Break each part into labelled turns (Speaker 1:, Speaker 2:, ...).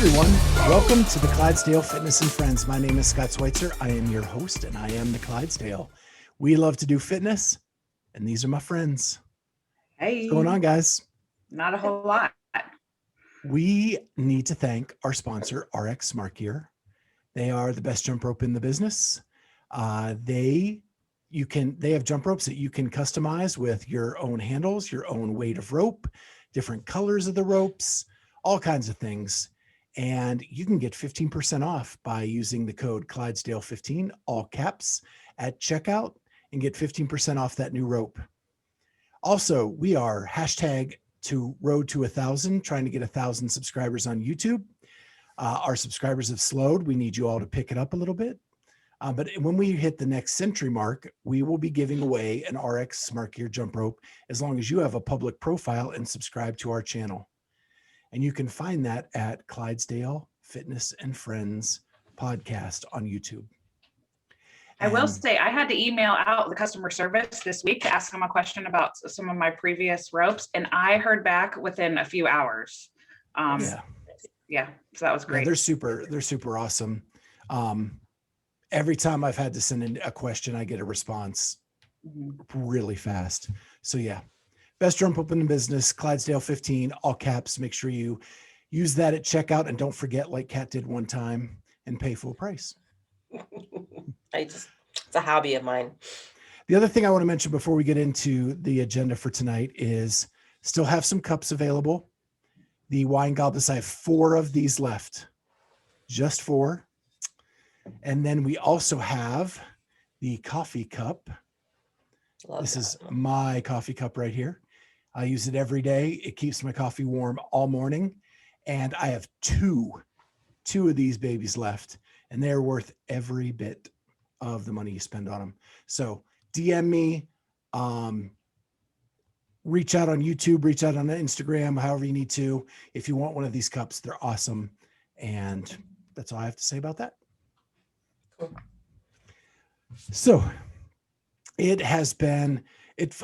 Speaker 1: everyone, welcome to the Clydesdale Fitness and Friends. My name is Scott Schweitzer. I am your host and I am the Clydesdale. We love to do fitness and these are my friends.
Speaker 2: Hey.
Speaker 1: What's going on, guys?
Speaker 2: Not a whole lot.
Speaker 1: We need to thank our sponsor, RX Smart Gear. They are the best jump rope in the business. They have jump ropes that you can customize with your own handles, your own weight of rope, different colors of the ropes, all kinds of things. And you can get 15% off by using the code Clydesdale15, all caps, at checkout and get 15% off that new rope. Also, we are hashtag to road to 1,000, trying to get 1,000 subscribers on YouTube. Our subscribers have slowed. We need you all to pick it up a little bit. But when we hit the next century mark, we will be giving away an RX Smart Gear jump rope as long as you have a public profile and subscribe to our channel. And you can find that at Clydesdale Fitness and Friends podcast on YouTube.
Speaker 2: I will say I had to email out the customer service this week to ask them a question about some of my previous ropes, and I heard back within a few hours. Yeah, so that was great.
Speaker 1: Yeah, they're super awesome. Every time I've had to send in a question, I get a response really fast. So yeah, best jump rope in the business, Clydesdale 15, all caps. Make sure you use that at checkout and don't forget, like Kat did one time, and pay full price.
Speaker 3: It's a hobby of mine.
Speaker 1: The other thing I want to mention before we get into the agenda for tonight is still have some cups available. The wine goblets, I have 4 of these left, just 4. And then we also have the coffee cup. This is my coffee cup right here. I use it every day. It keeps my coffee warm all morning. And I have two of these babies left, and they're worth every bit of the money you spend on them. So DM me, reach out on YouTube, reach out on Instagram, however you need to. If you want one of these cups, they're awesome. And that's all I have to say about that.
Speaker 3: Cool.
Speaker 1: So it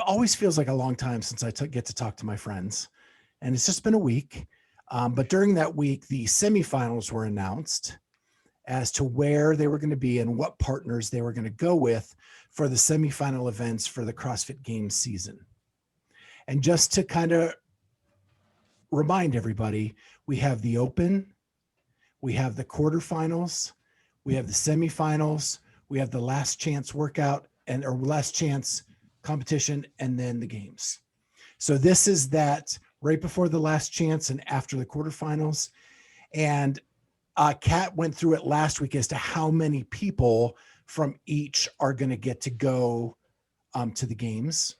Speaker 1: always feels like a long time since I get to talk to my friends, and it's just been a week. But during that week, the semifinals were announced as to where they were going to be and what partners they were going to go with for the semifinal events for the CrossFit Games season. And just to kind of remind everybody, we have the Open, we have the quarterfinals, we have the semifinals, we have the last chance workout or last chance competition, and then the games. So this is that right before the last chance and after the quarterfinals. And Kat went through it last week as to how many people from each are going to get to go to the games,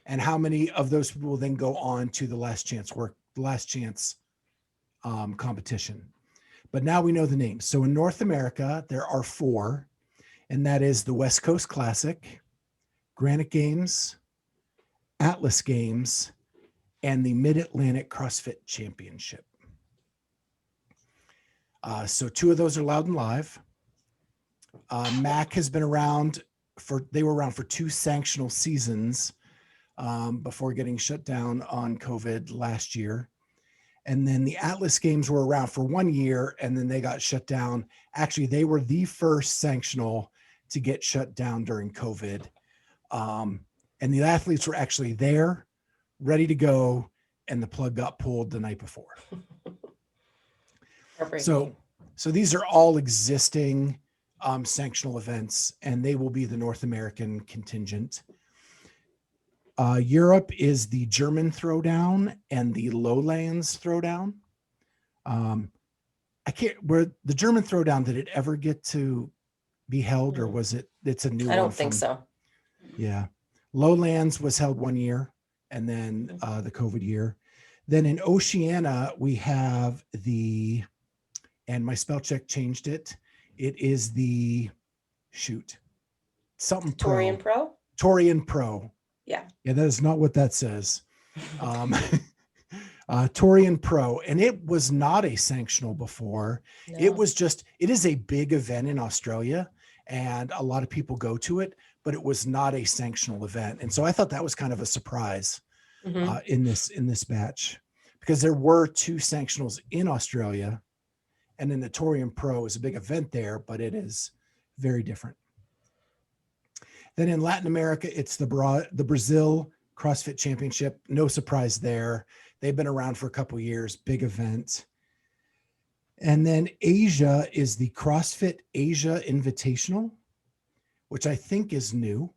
Speaker 1: and how many of those people will then go on to the last chance competition. But now we know the names. So in North America, there are 4, and that is the West Coast Classic, Granite Games, Atlas Games, and the Mid-Atlantic CrossFit Championship. So 2 of those are Loud and Live. MAC has been around they were around for 2 sanctional seasons before getting shut down on COVID last year. And then the Atlas Games were around for 1 year, and then they got shut down. Actually, they were the first sanctional to get shut down during COVID. And the athletes were actually there, ready to go, and the plug got pulled the night before. So these are all existing sanctional events, and they will be the North American contingent. Europe is the German Throwdown and the Lowlands Throwdown. Where the German Throwdown, did it ever get to be held, or was it's a new one?
Speaker 3: I don't think so.
Speaker 1: Yeah. Lowlands was held 1 year, and then the COVID year. Then in Oceania, we have and my spell check changed it. It is the
Speaker 3: Torian Pro?
Speaker 1: Torian Pro.
Speaker 3: Yeah.
Speaker 1: Yeah, that is not what that says. Torian Pro, and it was not a sanctional before. No. It is a big event in Australia, and a lot of people go to it, but it was not a sanctional event. And so I thought that was kind of a surprise in this batch, because there were 2 sanctionals in Australia, And then the Torium Pro is a big event there, but it is very different. Then in Latin America, it's the Brazil CrossFit Championship. No surprise there. They've been around for a couple of years, big event. And then Asia is the CrossFit Asia Invitational, which I think is new.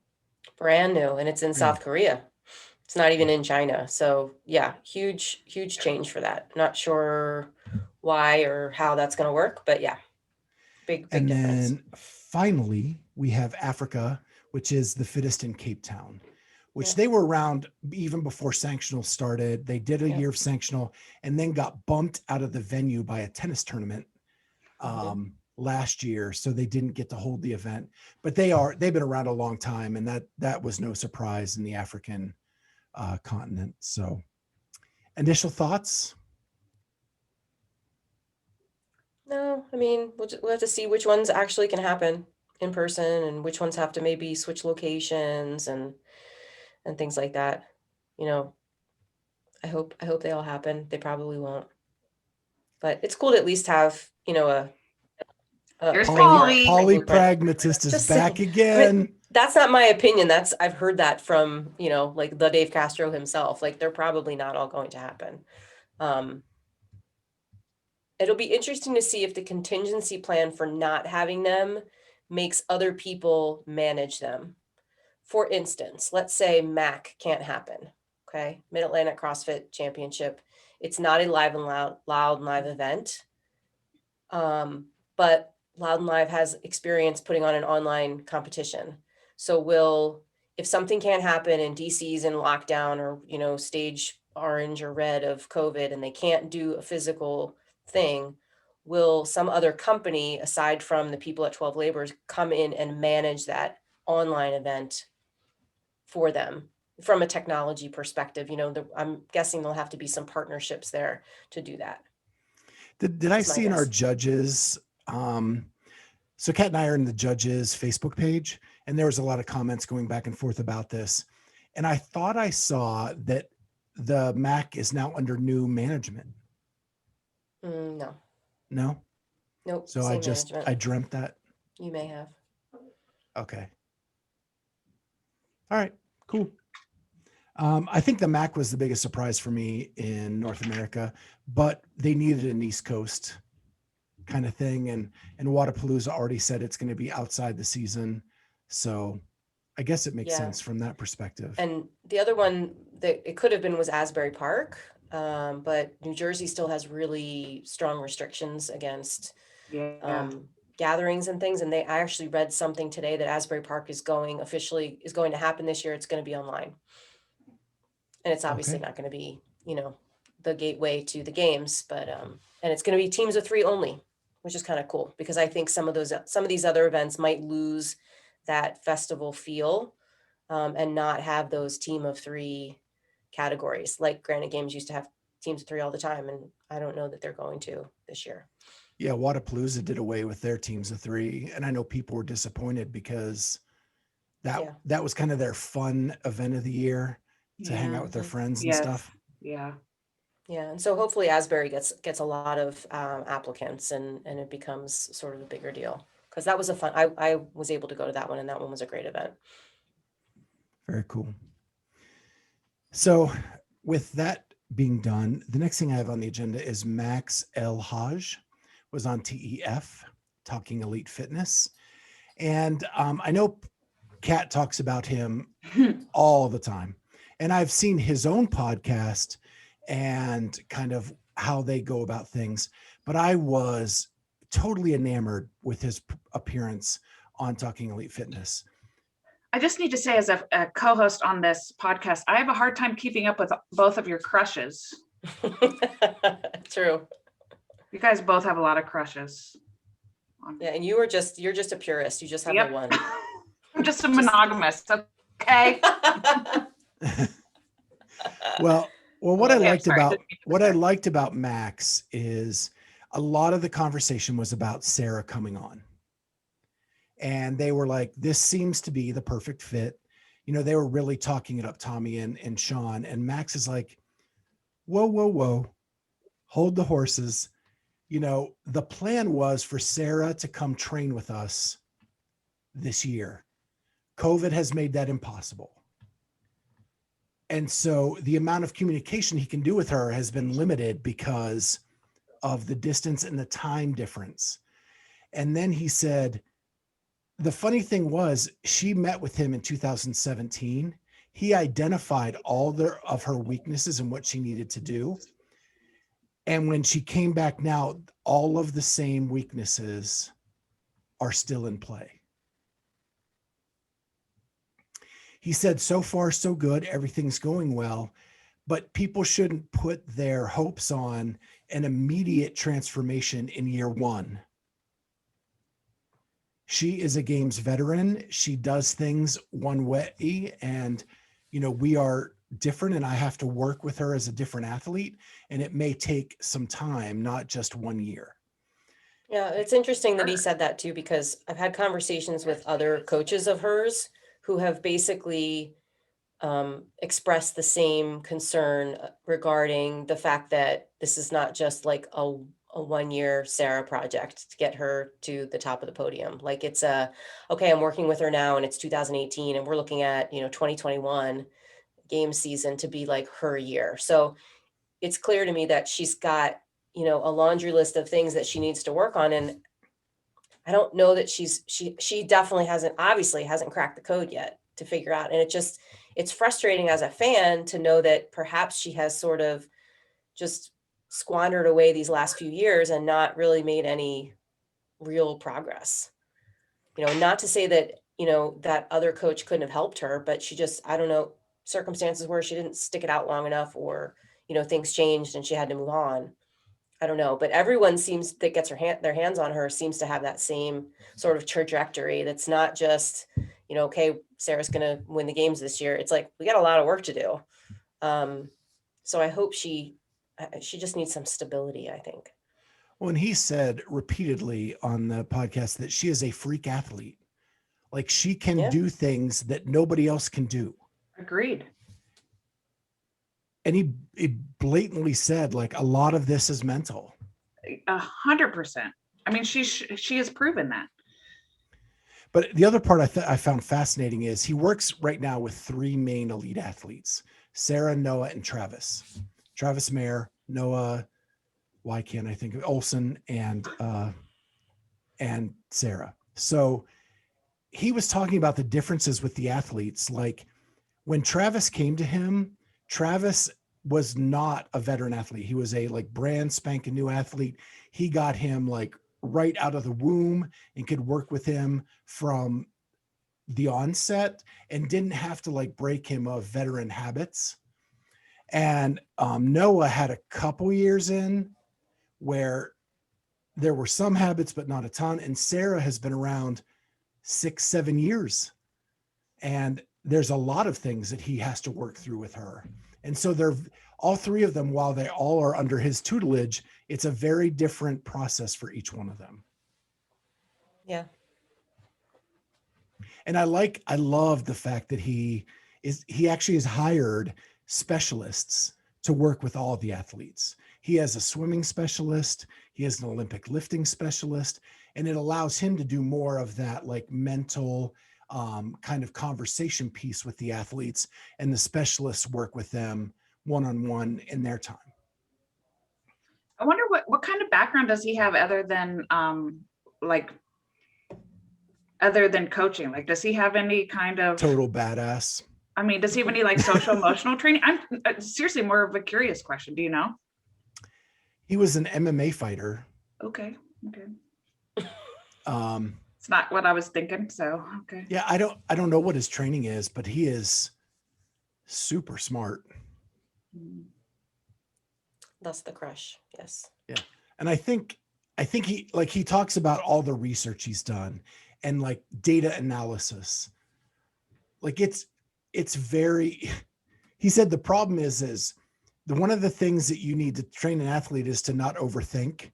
Speaker 3: Brand new, and it's in South Korea. It's not even in China. So yeah, huge change for that. Not sure why or how that's going to work, but yeah, big
Speaker 1: And
Speaker 3: difference.
Speaker 1: then finally, we have Africa, which is the Fittest in Cape Town, which they were around even before Sanctional started. They did a year of Sanctional and then got bumped out of the venue by a tennis tournament last year. So they didn't get to hold the event, but they've been around a long time, and that was no surprise in the African continent. So initial thoughts?
Speaker 3: No, I mean, we'll have to see which ones actually can happen in person and which ones have to maybe switch locations and things like that. You know, I hope they all happen. They probably won't. But it's cool to at least have, you know, a
Speaker 2: Here's
Speaker 3: framework,
Speaker 2: Polly.
Speaker 1: Polypragmatist is
Speaker 3: Just
Speaker 1: back
Speaker 3: saying.
Speaker 1: again.
Speaker 3: I mean, that's not my opinion. I've heard that from, you know, like the Dave Castro himself. Like they're probably not all going to happen. It'll be interesting to see if the contingency plan for not having them makes other people manage them. For instance, let's say MAC can't happen. Okay, Mid-Atlantic CrossFit Championship. It's not a live and loud and live event, but Loud and Live has experience putting on an online competition. So if something can't happen and DC's in lockdown or, you know, stage orange or red of COVID and they can't do a physical thing, will some other company aside from the people at 12 Labors come in and manage that online event for them from a technology perspective? You know, I'm guessing there'll have to be some partnerships there to do that.
Speaker 1: Did I see in our judges? So Kat and I are in the judges Facebook page, and there was a lot of comments going back and forth about this. And I thought I saw that the MAC is now under new management.
Speaker 3: No.
Speaker 1: Nope. So I dreamt that.
Speaker 3: You may have.
Speaker 1: Okay. All right, cool. I think the MAC was the biggest surprise for me in North America, but they needed an East Coast kind of thing. And Wodapalooza already said it's going to be outside the season. So I guess it makes sense from that perspective.
Speaker 3: And the other one that it could have been was Asbury Park. But New Jersey still has really strong restrictions against gatherings and things. And I actually read something today that Asbury Park is going to happen this year. It's going to be online. And it's obviously not going to be, you know, the gateway to the games, but and it's going to be teams of 3 only, which is kind of cool because I think some of these other events might lose that festival feel and not have those team of 3 categories. Like Granite Games used to have teams of 3 all the time, and I don't know that they're going to this year.
Speaker 1: Yeah, Wodapalooza did away with their teams of 3, and I know people were disappointed because that was kind of their fun event of the year to hang out with their friends and stuff.
Speaker 2: Yeah.
Speaker 3: And so hopefully Asbury gets a lot of applicants and it becomes sort of a bigger deal because that was a fun. I was able to go to that one, and that one was a great event.
Speaker 1: Very cool. So with that being done, the next thing I have on the agenda is Max El-Hag was on TEF talking elite fitness. And I know Kat talks about him all the time. And I've seen his own podcast and kind of how they go about things. But I was totally enamored with his appearance on Talking Elite Fitness.
Speaker 2: I just need to say, as a co-host on this podcast, I have a hard time keeping up with both of your crushes.
Speaker 3: True.
Speaker 2: You guys both have a lot of crushes.
Speaker 3: Yeah, and you're just a purist. You just have the one.
Speaker 2: I'm just a monogamist. Okay.
Speaker 1: Well, what I liked about Max is a lot of the conversation was about Sara coming on. And they were like, this seems to be the perfect fit. You know, they were really talking it up, Tommy and Sean. And Max is like, whoa, hold the horses. the plan was for Sara to come train with us this year. COVID has made that impossible. And so the amount of communication he can do with her has been limited because of the distance and the time difference. And then he said, the funny thing was, she met with him in 2017. He identified all of her weaknesses and what she needed to do. And when she came back now, all of the same weaknesses are still in play. He said, so far, so good. Everything's going well, but people shouldn't put their hopes on an immediate transformation in year one. She is a games veteran. She does things one way, and, we are different, and I have to work with her as a different athlete, and it may take some time, not just 1 year.
Speaker 3: Yeah, it's interesting that he said that too, because I've had conversations with other coaches of hers who have basically expressed the same concern regarding the fact that this is not just like a 1 year Sara project to get her to the top of the podium. Like it's okay, I'm working with her now and it's 2018 and we're looking at, 2021 game season to be like her year. So it's clear to me that she's got, a laundry list of things that she needs to work on. And I don't know that she definitely obviously hasn't cracked the code yet to figure out. And it's frustrating as a fan to know that perhaps she has sort of just squandered away these last few years and not really made any real progress. Not to say that, that other coach couldn't have helped her, but she just, I don't know, circumstances where she didn't stick it out long enough, or, things changed and she had to move on. I don't know, but everyone that gets their hands on her seems to have that same sort of trajectory. That's not just, okay, Sara's going to win the games this year. It's like, we got a lot of work to do. So I hope she just needs some stability, I think.
Speaker 1: Well, and he said repeatedly on the podcast that she is a freak athlete. Like she can do things that nobody else can do.
Speaker 2: Agreed.
Speaker 1: And he blatantly said, like, a lot of this is mental.
Speaker 2: 100%. I mean, she has proven that.
Speaker 1: But the other part I found fascinating is he works right now with 3 main elite athletes: Sara, Noah, and Travis. Travis Mayer, Noah, why can't I think of Olsen, and Sara. So he was talking about the differences with the athletes. Like when Travis came to him, Travis was not a veteran athlete. He was a brand spanking new athlete. He got him right out of the womb and could work with him from the onset and didn't have to break him of veteran habits. And Noah had a couple years in where there were some habits, but not a ton. And Sara has been around 6-7 years. And there's a lot of things that he has to work through with her. And so they're all 3 of them, while they all are under his tutelage, it's a very different process for each one of them.
Speaker 3: Yeah.
Speaker 1: And I love the fact that he actually has hired specialists to work with all of the athletes. He has a swimming specialist, he has an Olympic lifting specialist, and it allows him to do more of that mental kind of conversation piece with the athletes, and the specialists work with them one-on-one in their time.
Speaker 2: I wonder what kind of background does he have other than coaching? Like, does he have any kind of
Speaker 1: total badass?
Speaker 2: I mean, does he have any social emotional training? I'm seriously more of a curious question. Do you know?
Speaker 1: He was an MMA fighter.
Speaker 2: Okay. It's not what I was thinking. So, okay.
Speaker 1: Yeah. I don't know what his training is, but he is super smart.
Speaker 3: That's the crush. Yes.
Speaker 1: Yeah. And I think he talks about all the research he's done and data analysis. It's very, he said the problem is one of the things that you need to train an athlete is to not overthink.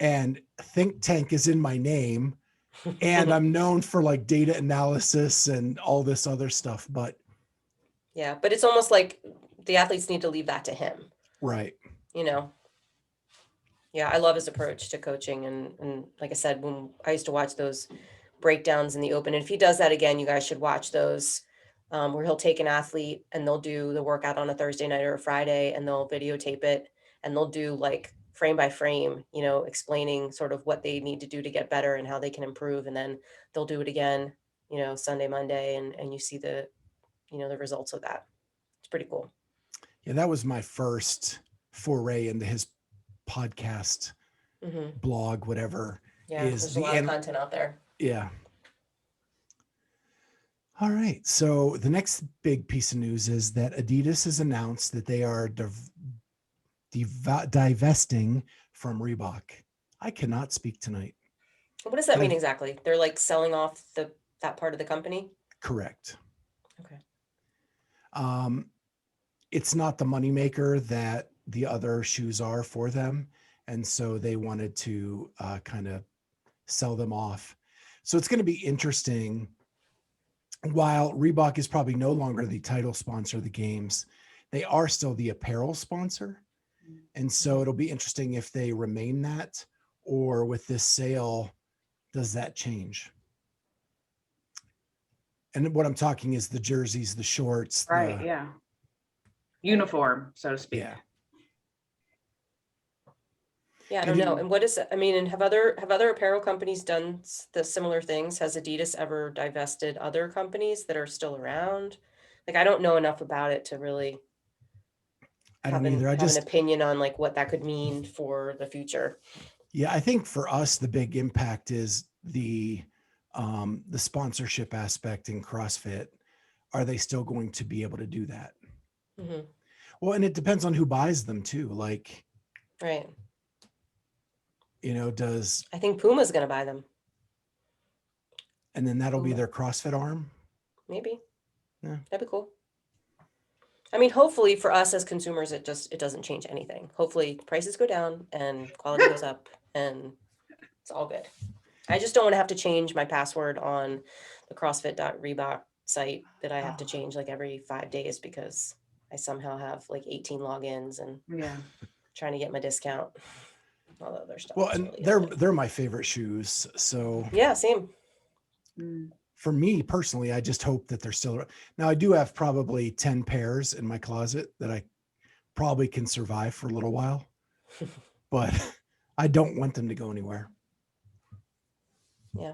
Speaker 1: And think tank is in my name. And I'm known for data analysis and all this other stuff, but
Speaker 3: it's almost like the athletes need to leave that to him.
Speaker 1: Right.
Speaker 3: Yeah, I love his approach to coaching. And like I said, when I used to watch those breakdowns in the open, and if he does that again, you guys should watch those, where he'll take an athlete and they'll do the workout on a Thursday night or a Friday, and they'll videotape it, and they'll do like frame by frame, explaining sort of what they need to do to get better and how they can improve. And then they'll do it again, Sunday, Monday, and you see the results of that. It's pretty cool.
Speaker 1: Yeah, that was my first foray into his podcast, blog, whatever.
Speaker 3: Yeah, there's a lot of content out there.
Speaker 1: Yeah. All right. So the next big piece of news is that Adidas has announced that they are divesting from Reebok. I cannot speak tonight.
Speaker 3: What does that mean exactly? They're like selling off that part of the company?
Speaker 1: Correct.
Speaker 3: Okay.
Speaker 1: It's not the moneymaker that the other shoes are for them. And so they wanted to kind of sell them off. So it's going to be interesting. While Reebok is probably no longer the title sponsor of the games, they are still the apparel sponsor. And so it'll be interesting if they remain that, or with this sale, does that change? And what I'm talking is the jerseys, the shorts.
Speaker 2: Right. Yeah. Uniform, so to speak.
Speaker 1: Yeah.
Speaker 3: Yeah, I don't know. And what is it? I mean, and have other apparel companies done the similar things? Has Adidas ever divested other companies that are still around? Like, I don't know enough about it to really have an opinion on like what that could mean for the future.
Speaker 1: Yeah, I think for us, the big impact is the sponsorship aspect in CrossFit. Are they still going to be able to do that?
Speaker 3: Mm-hmm.
Speaker 1: Well, and it depends on who buys them too. Like,
Speaker 3: right.
Speaker 1: I
Speaker 3: think Puma's going to buy them.
Speaker 1: And then that'll be their CrossFit arm?
Speaker 3: Maybe.
Speaker 1: Yeah.
Speaker 3: That'd be cool. I mean, hopefully for us as consumers, it doesn't change anything. Hopefully prices go down and quality goes up and it's all good. I just don't want to have to change my password on the CrossFit.Reebok site that I have to change like every 5 days because I somehow have like 18 logins and trying to get my discount. All the other stuff.
Speaker 1: Well, and they're my favorite shoes. So
Speaker 3: yeah, same.
Speaker 1: For me personally, I just hope that they're still. Now I do have probably 10 pairs in my closet that I probably can survive for a little while, but I don't want them to go anywhere.
Speaker 3: Yeah.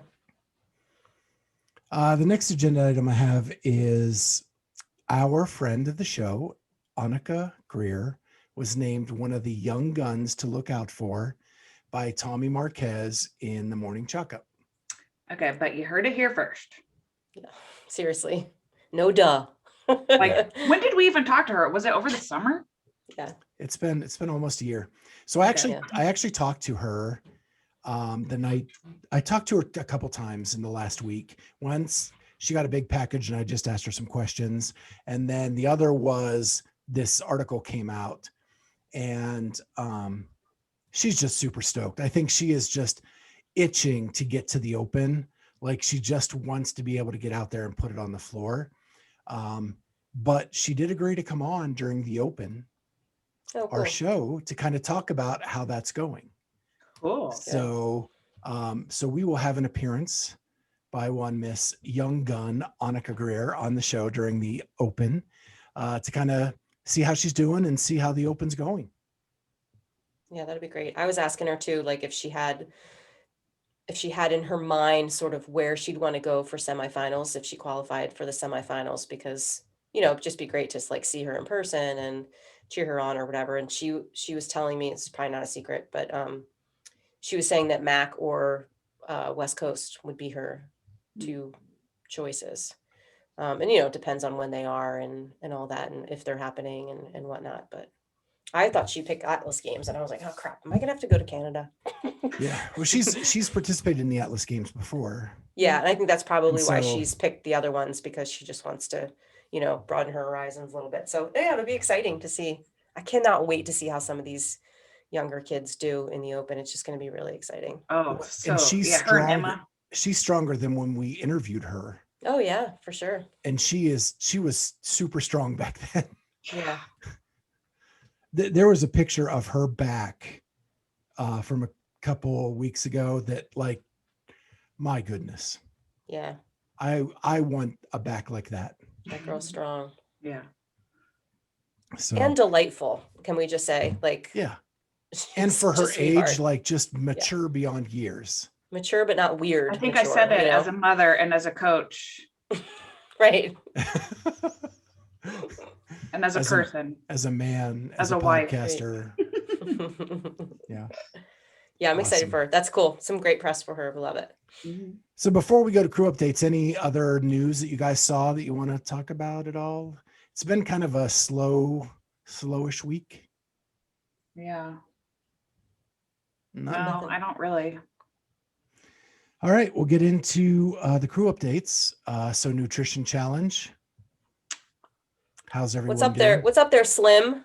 Speaker 1: The next agenda item I have is our friend of the show, Anhika Greer, was named one of the young guns to look out for by Tommy Marquez in the Morning Chalk-Up.
Speaker 2: Okay, but you heard it here first.
Speaker 3: Yeah, seriously. No duh.
Speaker 2: Like, when did we even talk to her? Was it over the summer?
Speaker 3: Yeah.
Speaker 1: It's been almost a year. So I actually talked to her the night I talked to her a couple times in the last week. Once she got a big package and I just asked her some questions. And then the other was this article came out and she's just super stoked. I think she is just itching to get to the open. Like she just wants to be able to get out there and put it on the floor. But she did agree to come on during the open, our show, to kind of talk about how that's going.
Speaker 2: Cool.
Speaker 1: So, so we will have an appearance by one Miss Young Gun, Anhika Greer, on the show during the open to kind of see how she's doing and see how the open's going.
Speaker 3: Yeah, that'd be great. I was asking her too, like if she had in her mind sort of where she'd want to go for semifinals, if she qualified for the semifinals, because, it'd just be great to like see her in person and cheer her on or whatever. And she was telling me, it's probably not a secret, but she was saying that MAC or West Coast would be her two choices. And, it depends on when they are and all that and if they're happening and whatnot. But I thought she'd pick Atlas Games and I was like, oh crap, am I gonna have to go to Canada?
Speaker 1: Yeah. Well, she's participated in the Atlas Games before.
Speaker 3: Yeah. And I think that's probably why she's picked the other ones, because she just wants to, broaden her horizons a little bit. So yeah, it'll be exciting to see. I cannot wait to see how some of these younger kids do in the open. It's just going to be really exciting.
Speaker 2: Oh, so
Speaker 1: and she's
Speaker 2: her and Emma. She's
Speaker 1: stronger than when we interviewed her.
Speaker 3: Oh yeah, for sure.
Speaker 1: And she was super strong back then.
Speaker 3: Yeah.
Speaker 1: There was a picture of her back from a couple of weeks ago that, like, my goodness,
Speaker 3: Yeah.
Speaker 1: I want a back like that.
Speaker 3: That girl's strong.
Speaker 2: Yeah.
Speaker 1: So,
Speaker 3: And delightful, can we just say? Like,
Speaker 1: yeah. And
Speaker 3: she's
Speaker 1: for her
Speaker 3: just a sweetheart.
Speaker 1: age, like, just mature beyond years.
Speaker 3: Mature, but not weird.
Speaker 2: I think
Speaker 3: mature,
Speaker 2: I said it
Speaker 3: you know?
Speaker 2: as a mother and as a coach
Speaker 3: Right.
Speaker 2: and as a person.
Speaker 1: As a man, as a
Speaker 2: wife.
Speaker 1: podcaster. Yeah.
Speaker 3: Yeah, I'm excited
Speaker 1: Awesome.
Speaker 3: for her. That's cool. Some great press for her. We love it.
Speaker 1: So before we go to crew updates, any other news that you guys saw that you want to talk about at all? It's been kind of a slowish week.
Speaker 2: Yeah.
Speaker 1: Nothing?
Speaker 2: No, I don't really.
Speaker 1: All right, we'll get into the crew updates. So nutrition challenge. How's everyone
Speaker 3: What's up
Speaker 1: doing?
Speaker 3: there? What's up there, Slim?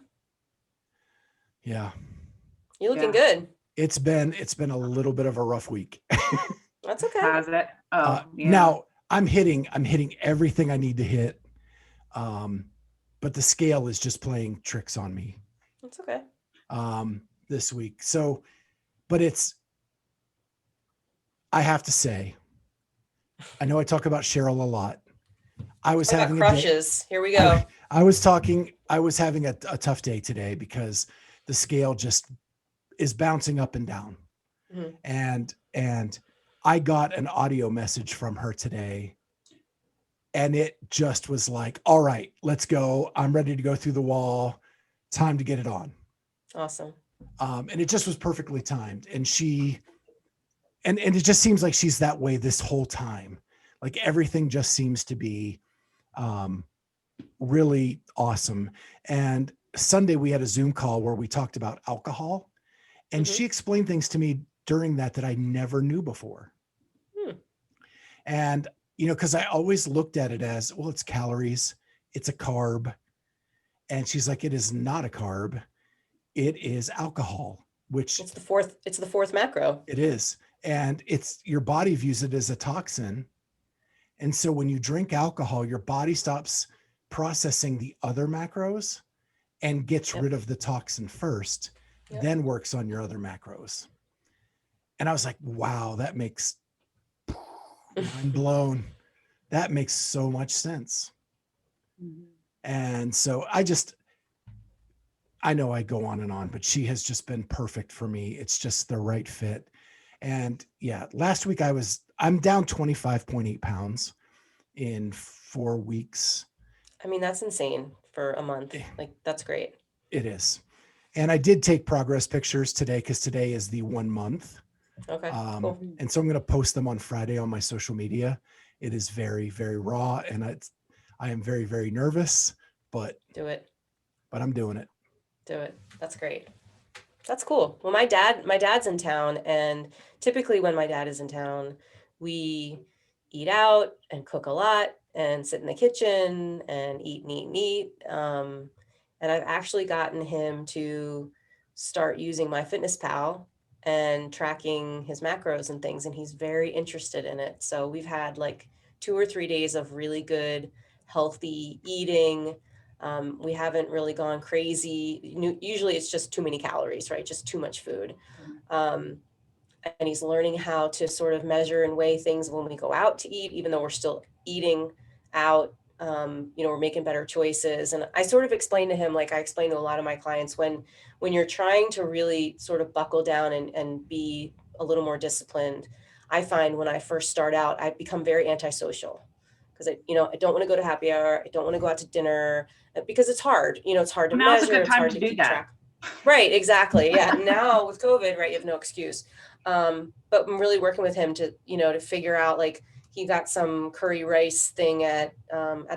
Speaker 1: Yeah.
Speaker 3: You're looking good.
Speaker 1: It's been a little bit of a rough week.
Speaker 3: That's okay.
Speaker 2: How's it? Oh, yeah.
Speaker 1: Now I'm hitting everything I need to hit. But the scale is just playing tricks on me.
Speaker 3: That's okay.
Speaker 1: This week. So, but I have to say, I know I talk about Cheryl a lot. I was having
Speaker 3: crushes. Here we go.
Speaker 1: I was having a tough day today because the scale just is bouncing up and down. Mm-hmm. And I got an audio message from her today, and it just was like, all right, let's go. I'm ready to go through the wall. Time to get it on.
Speaker 3: Awesome.
Speaker 1: And it just was perfectly timed. And and it just seems like she's that way this whole time. Like everything just seems to be really awesome. And Sunday we had a Zoom call where we talked about alcohol, and she explained things to me during that I never knew before. And, because I always looked at it as, well, it's calories, it's a carb. And she's like, it is not a carb. It is alcohol, which
Speaker 3: it's the fourth macro.
Speaker 1: It is. And your body views it as a toxin. And so when you drink alcohol, your body stops processing the other macros and gets rid of the toxin first, then works on your other macros. And I was like, wow, that makes mind blown. That makes so much sense. And so I know I go on and on, but she has just been perfect for me. It's just the right fit. And yeah, last week I'm down 25.8 pounds in 4 weeks.
Speaker 3: I mean, that's insane for a month. Like, that's great.
Speaker 1: It is. And I did take progress pictures today because today is the 1 month.
Speaker 3: Okay. Cool.
Speaker 1: And so I'm going to post them on Friday on my social media. It is very, very raw. And I am very, very nervous, but
Speaker 3: do it.
Speaker 1: But I'm doing it.
Speaker 3: Do it. That's great. That's cool. Well, my dad's in town, and typically when my dad is in town, we eat out and cook a lot and sit in the kitchen and eat and eat and eat. And I've actually gotten him to start using MyFitnessPal and tracking his macros and things, and he's very interested in it. So we've had like 2 or 3 days of really good, healthy eating. We haven't really gone crazy. Usually it's just too many calories, right? Just too much food. And he's learning how to sort of measure and weigh things when we go out to eat, even though we're still eating out. We're making better choices. And I sort of explained to him, like I explained to a lot of my clients, when you're trying to really sort of buckle down and be a little more disciplined, I find when I first start out, I become very antisocial because I don't want to go to happy hour. I don't want to go out to dinner because it's hard. It's hard to measure. It's hard to keep track. Right. Exactly. Yeah. Now with COVID, right, you have no excuse. But I'm really working with him to figure out, like, he got some curry rice thing at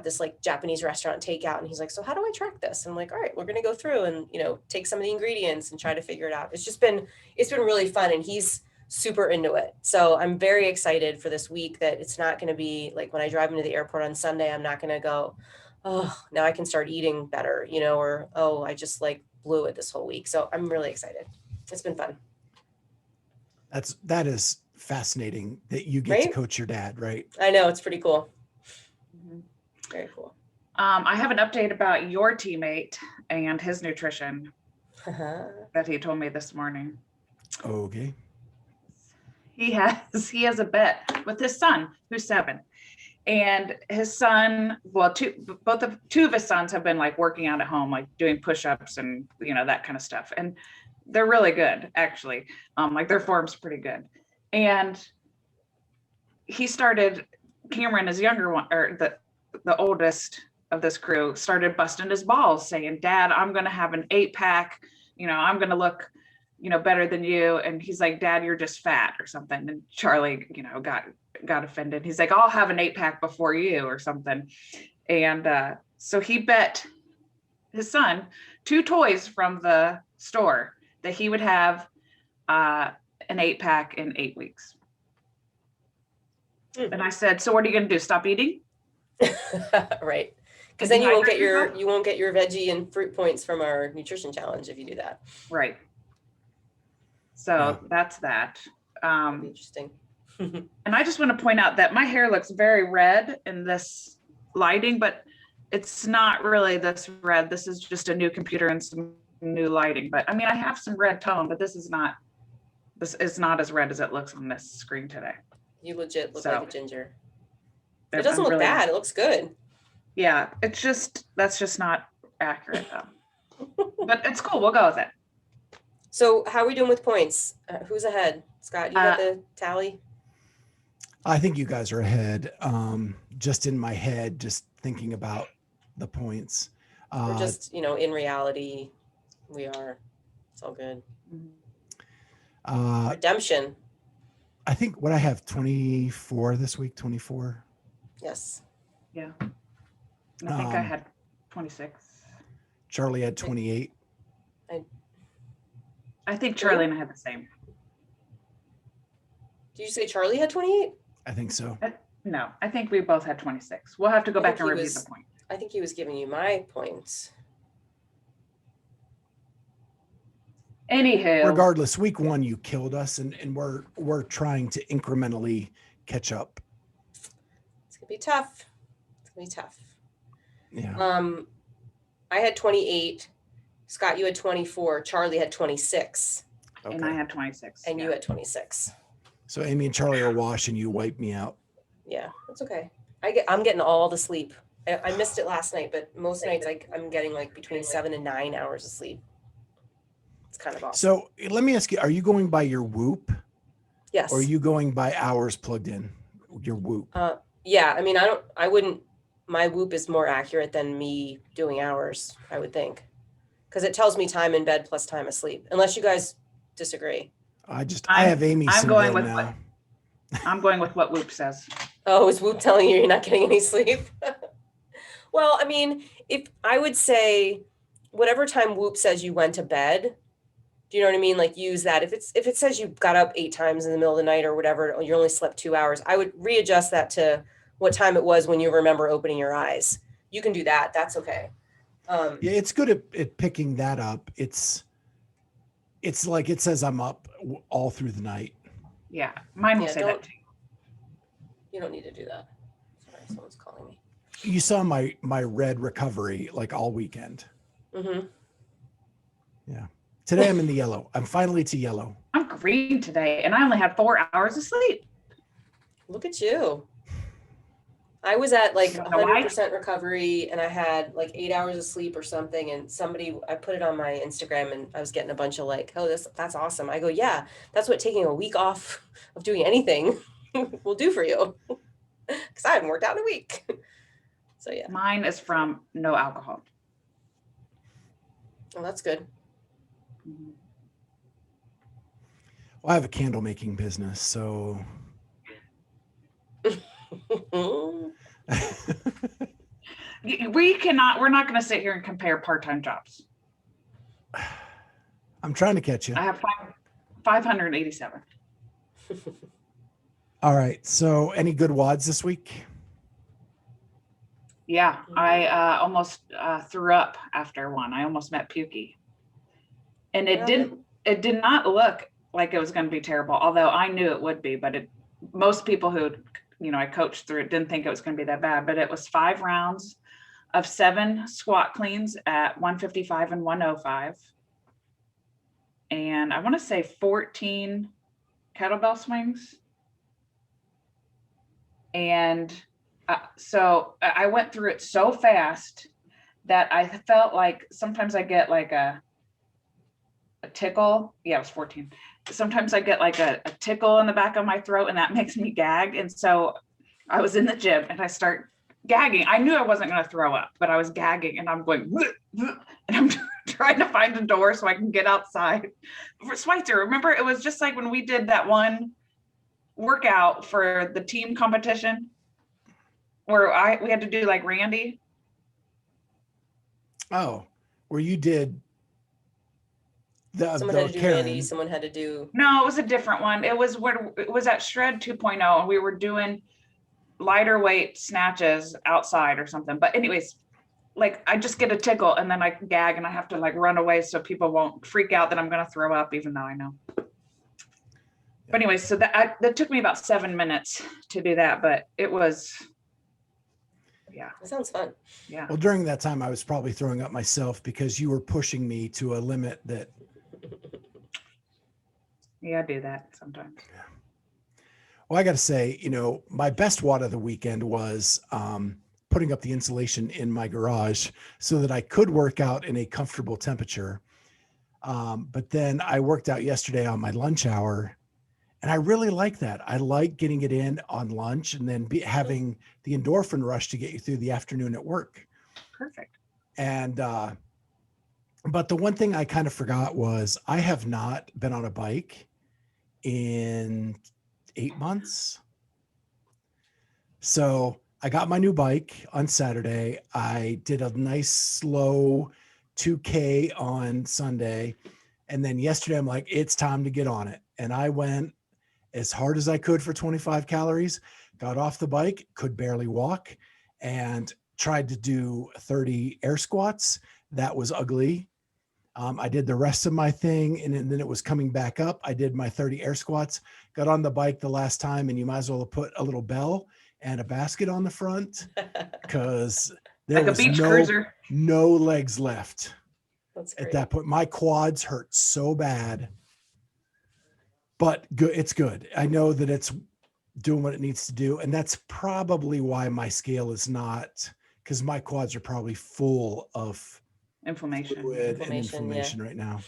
Speaker 3: this like Japanese restaurant takeout. And he's like, so how do I track this? And I'm like, all right, we're going to go through and, take some of the ingredients and try to figure it out. It's been really fun. And he's super into it. So I'm very excited for this week that it's not going to be like when I drive into the airport on Sunday, I'm not going to go, oh, now I can start eating better, or, oh, I just like blew it this whole week. So I'm really excited. It's been fun.
Speaker 1: That is fascinating that you get to coach your dad, right?
Speaker 3: I know, it's pretty cool. Very cool.
Speaker 2: I have an update about your teammate and his nutrition that he told me this morning.
Speaker 1: Okay.
Speaker 2: He has a bet with his son, who's 7. And his son, well, two of his sons have been like working out at home, like doing push-ups and, you know, that kind of stuff. And they're really good, actually. Like their form's pretty good. And Cameron, his younger one, or the oldest of this crew, started busting his balls saying, Dad, I'm going to have an 8-pack. You know, I'm going to look, you know, better than you. And he's like, Dad, you're just fat or something. And Charlie, you know, got offended. He's like, I'll have an 8-pack before you or something. And so he bet his son 2 toys from the store that he would have an 8-pack in 8 weeks. And I said, so what are you going to do? Stop eating?
Speaker 3: Right. Because then you won't get your veggie and fruit points from our nutrition challenge if you do that.
Speaker 2: Right. So that's that.
Speaker 3: Interesting.
Speaker 2: And I just want to point out that my hair looks very red in this lighting, but it's not really this red. This is just a new computer and some new lighting. But I mean, I have some red tone, but this is not as red as it looks on this screen today.
Speaker 3: You legit look like a ginger. It doesn't look bad. It looks good.
Speaker 2: Yeah, that's just not accurate though. But it's cool. We'll go with it.
Speaker 3: So how are we doing with points? Who's ahead? Scott, you got the tally?
Speaker 1: I think you guys are ahead. Just in my head, just thinking about the points.
Speaker 3: Or just, you know, in reality, we are. It's all good. Redemption.
Speaker 1: I think what I have 24 this week, 24.
Speaker 3: Yes.
Speaker 2: Yeah. And I think I had 26.
Speaker 1: Charlie had 28.
Speaker 2: I think Charlie and I had the same.
Speaker 3: Did you say Charlie had 28?
Speaker 1: I think so.
Speaker 2: No, I think we both had 26. We'll have to go back and review the point.
Speaker 3: I think he was giving you my points.
Speaker 2: Anywho.
Speaker 1: Regardless, week 1 you killed us, and we're trying to incrementally catch up.
Speaker 3: It's gonna be tough.
Speaker 1: Yeah.
Speaker 3: I had 28. Scott, you had 24. Charlie had 26.
Speaker 1: Okay.
Speaker 2: And I had 26.
Speaker 3: And you had 26.
Speaker 1: So Amy and Charlie are washed, and you wiped me out.
Speaker 3: Yeah, that's okay. I'm getting all the sleep. I missed it last night, but most nights I'm getting like between 7 and 9 hours of sleep. It's kind of awesome.
Speaker 1: So let me ask you, are you going by your Whoop?
Speaker 3: Yes.
Speaker 1: Or are you going by hours plugged in? Your Whoop?
Speaker 3: Yeah, I mean, my Whoop is more accurate than me doing hours, I would think. Because it tells me time in bed plus time asleep, unless you guys disagree.
Speaker 1: I have Amy.
Speaker 2: I'm going with what Whoop says.
Speaker 3: Oh, is Whoop telling you you're not getting any sleep? Well, I mean, if I would say whatever time Whoop says you went to bed, do you know what I mean? Like use that. If it says you got up 8 times in the middle of the night or whatever, or you only slept 2 hours, I would readjust that to what time it was when you remember opening your eyes. You can do that. That's okay.
Speaker 1: Yeah, it's good at picking that up. It's like it says I'm up all through the night.
Speaker 2: Yeah, mine will say that too.
Speaker 3: You don't need to do that. Sorry, someone's calling me.
Speaker 1: You saw my red recovery like all weekend.
Speaker 3: Mm-hmm.
Speaker 1: Yeah. Today I'm in the yellow. I'm finally to yellow.
Speaker 2: I'm green today, and I only had 4 hours of sleep.
Speaker 3: Look at you. I was at like 100% recovery, and I had like 8 hours of sleep or something. And I put it on my Instagram, and I was getting a bunch of like, oh, that's awesome. I go, yeah, that's what taking a week off of doing anything will do for you. Because I haven't worked out in a week. So yeah.
Speaker 2: Mine is from no alcohol.
Speaker 3: Oh, that's good.
Speaker 2: Mm-hmm.
Speaker 1: Well, I have a candle making business, so.
Speaker 2: We're not going to sit here and compare part-time jobs.
Speaker 1: I'm trying to catch you.
Speaker 2: I have 587.
Speaker 1: All right. So any good wads this week?
Speaker 2: Yeah, I almost threw up after one. I almost met pukey. And it did not look like it was going to be terrible, although I knew it would be, but most people who, I coached through it didn't think it was going to be that bad, but it was 5 rounds of 7 squat cleans at 155 and 105. and I want to say 14 kettlebell swings. And so I went through it so fast that I felt like sometimes I get like a tickle. Yeah, it was 14. Sometimes I get like a tickle in the back of my throat, and that makes me gag. And so I was in the gym and I start gagging. I knew I wasn't going to throw up, but I was gagging, and I'm going, and I'm trying to find a door so I can get outside. For Schweitzer, remember, it was just like when we did that one workout for the team competition where we had to do like Randy.
Speaker 1: Oh, where you did
Speaker 3: Someone had to do Randy, someone had to do.
Speaker 2: No, it was a different one. It was at Shred 2.0, and we were doing lighter weight snatches outside or something. But anyways, like I just get a tickle and then I gag and I have to like run away so people won't freak out that I'm going to throw up, even though I know. But anyways, so that took me about 7 minutes to do that, but it was, yeah.
Speaker 3: That sounds fun.
Speaker 2: Yeah.
Speaker 1: Well, during that time, I was probably throwing up myself because you were pushing me to a limit that.
Speaker 2: Yeah, I do that sometimes.
Speaker 1: Yeah. Well, I got to say, my best WOD of the weekend was putting up the insulation in my garage so that I could work out in a comfortable temperature. But then I worked out yesterday on my lunch hour, and I really like that. I like getting it in on lunch and then having the endorphin rush to get you through the afternoon at work.
Speaker 2: Perfect.
Speaker 1: And, but the one thing I kind of forgot was I have not been on a bike in 8 months. So I got my new bike on Saturday. I did a nice slow 2K on Sunday. And then yesterday I'm like, it's time to get on it. And I went as hard as I could for 25 calories, got off the bike, could barely walk, and tried to do 30 air squats. That was ugly. I did the rest of my thing, and then it was coming back up. I did my 30 air squats, got on the bike the last time, and you might as well have put a little bell and a basket on the front because there
Speaker 2: like
Speaker 1: was
Speaker 2: a beach cruiser.
Speaker 1: No legs left.
Speaker 3: That's great.
Speaker 1: At that point. My quads hurt so bad, but good. It's good. I know that it's doing what it needs to do, and that's probably why my scale is not, because my quads are probably full of
Speaker 2: Inflammation
Speaker 1: and inflammation right now.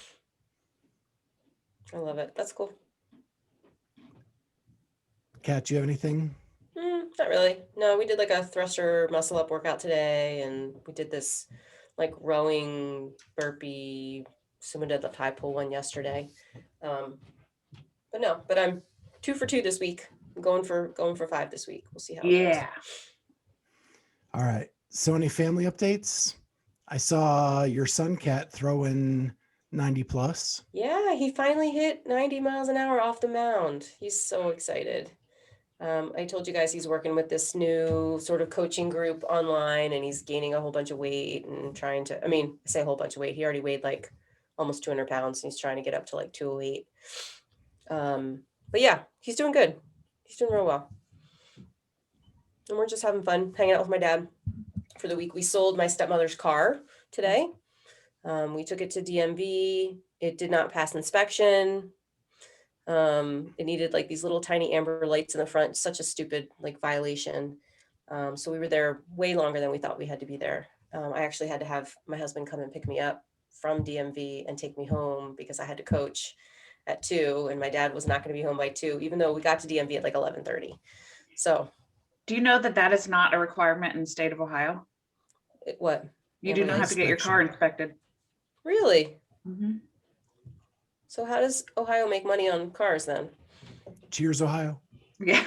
Speaker 3: I love it. That's cool.
Speaker 1: Kat, do you have anything?
Speaker 3: Not really. No, we did like a thruster muscle up workout today, and we did this like rowing burpee sumo deadlift high pull one yesterday. But I'm 2 for 2 this week. I'm going for 5 this week. We'll see how it goes.
Speaker 1: All right. So any family updates? I saw your son Cat throw in 90 plus.
Speaker 3: Yeah, he finally hit 90 miles an hour off the mound. He's so excited. I told you guys he's working with this new sort of coaching group online, and he's gaining a whole bunch of weight and trying to, I say a whole bunch of weight. He already weighed like almost 200 pounds, and he's trying to get up to like 208. But yeah, he's doing good. He's doing real well. And we're just having fun, hanging out with my dad for the week. We sold my stepmother's car today. We took it to DMV. It did not pass inspection. It needed like these little tiny amber lights in the front, such a stupid like violation. So we were there way longer than we thought we had to be there. I actually had to have my husband come and pick me up from DMV and take me home because I had to coach at 2, and my dad was not going to be home by 2, even though we got to DMV at like 11:30. So
Speaker 2: do you know that is not a requirement in the state of Ohio?
Speaker 3: What?
Speaker 2: You do not have to get your car inspected.
Speaker 3: Really?
Speaker 2: Mm-hmm.
Speaker 3: So how does Ohio make money on cars then?
Speaker 1: Cheers, Ohio.
Speaker 2: Yeah.